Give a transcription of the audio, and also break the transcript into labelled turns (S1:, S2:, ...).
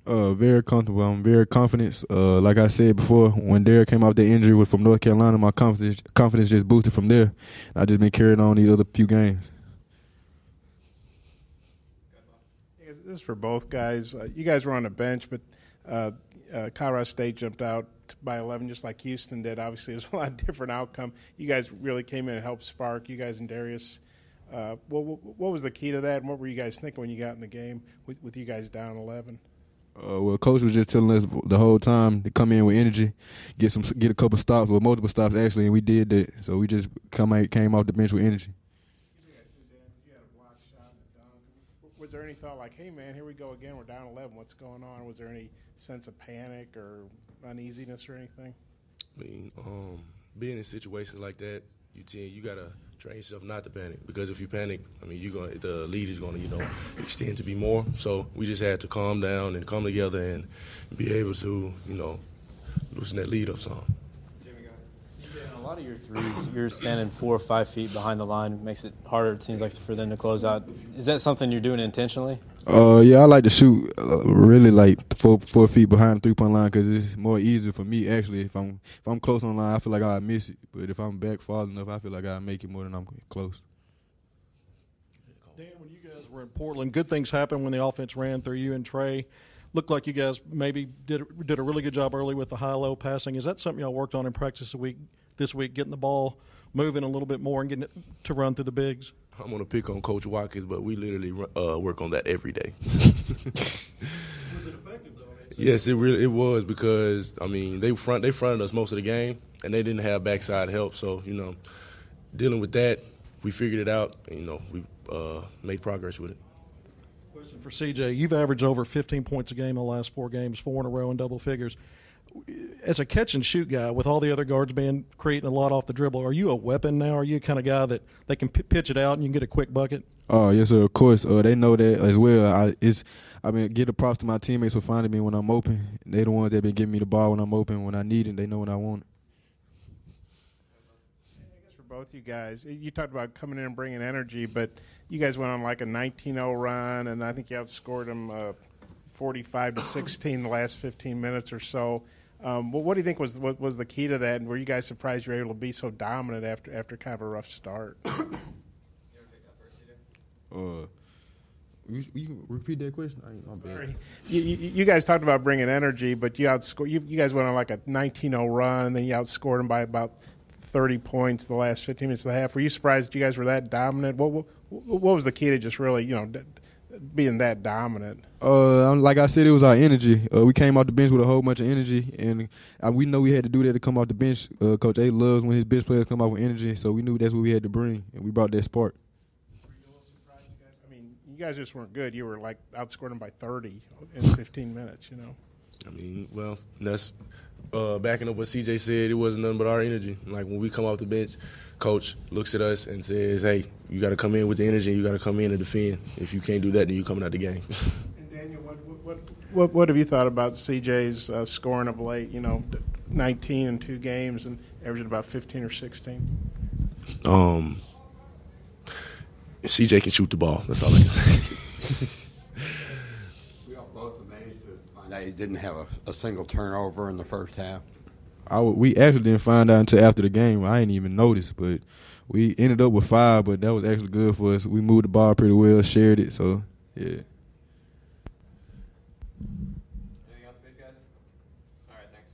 S1: Very comfortable. I'm very confident. Like I said before, when Derek came off the injury from North Carolina, my confidence just boosted from there. I just been carrying on these other few games.
S2: This is for both guys. You guys were on the bench, but Colorado State jumped out by 11 just like Houston did. Obviously, it was a lot different outcome. You guys really came in and helped spark, you guys and Darius. What was the key to that, and what were you guys thinking when you got in the game with you guys down 11?
S1: Well, Coach was just telling us the whole time to come in with energy, get a couple stops, or multiple stops actually, and we did that. So we just came off the bench with energy.
S2: You had a block shot and a dunk. Was there any thought like, hey man, here we go again, we're down 11, what's going on? Was there any sense of panic or uneasiness or anything?
S3: I mean, being in situations like that, you gotta train yourself not to panic, because if you panic, I mean, the lead is gonna extend to be more. So we just had to calm down and come together and be able to loosen that lead up some.
S4: A lot of your threes, you're standing 4 or 5 feet behind the line, makes it harder. It seems like for them to close out. Is that something you're doing intentionally?
S1: Yeah, I like to shoot really like 4 feet behind the 3-point line because it's more easier for me actually. If I'm close on the line, I feel like I miss it. But if I'm back far enough, I feel like I make it more than I'm close.
S5: Dan, when you guys were in Portland, good things happened when the offense ran through you and Trey. Looked like you guys maybe did a really good job early with the high-low passing. Is that something y'all worked on in practice this week, getting the ball moving a little bit more and getting it to run through the bigs?
S3: I'm going to pick on Coach Watkins, but we literally work on that every day.
S5: Was it effective, though?
S3: Yes, it was, because, I mean, they fronted us most of the game, and they didn't have backside help. So, dealing with that, we figured it out, and, we made progress with it.
S5: Question for CJ. You've averaged over 15 points a game in the last 4 games, 4 in a row in double figures. As a catch-and-shoot guy, with all the other guards creating a lot off the dribble, are you a weapon now? Are you the kind of guy that they can pitch it out and you can get a quick bucket?
S1: Oh, yes, sir, of course. They know that as well. Give the props to my teammates for finding me when I'm open. They the ones that been giving me the ball when I'm open. When I need it, they know when I want it.
S2: I guess for both you guys, you talked about coming in and bringing energy, but you guys went on like a 19-0 run, and I think you outscored them 45-16 the last 15 minutes or so. What do you think was the key to that, and were you guys surprised you were able to be so dominant after kind of a rough start?
S1: You repeat that question?
S2: Sorry. You guys talked about bringing energy, but you guys went on like a 19-0 run, and then you outscored them by about 30 points the last 15 minutes of the half. Were you surprised you guys were that dominant? What was the key to just really, being that dominant?
S1: Like I said, it was our energy. We came off the bench with a whole bunch of energy, and we know we had to do that to come off the bench. Coach A loves when his bench players come out with energy, so we knew that's what we had to bring, and we brought that spark.
S2: Were you a little surprised, you guys? I mean, you guys just weren't good. You were like outscored them by 30 in 15 minutes,
S3: I mean, well, that's backing up what CJ said. It wasn't nothing but our energy. Like when we come off the bench, Coach looks at us and says, hey, you got to come in with the energy, and you got to come in and defend. If you can't do that, then you're coming out the game.
S2: And Daniel, what have you thought about CJ's scoring of late? 19 in 2 games and averaging about 15 or 16.
S3: CJ can shoot the ball. That's all I can say.
S6: We all both amazed to find out he didn't have a single turnover in the first half.
S1: We actually didn't find out until after the game. I didn't even notice, but we ended up with 5, but that was actually good for us. We moved the ball pretty well, shared it, so, yeah.
S4: Anything else, guys? All right, thanks.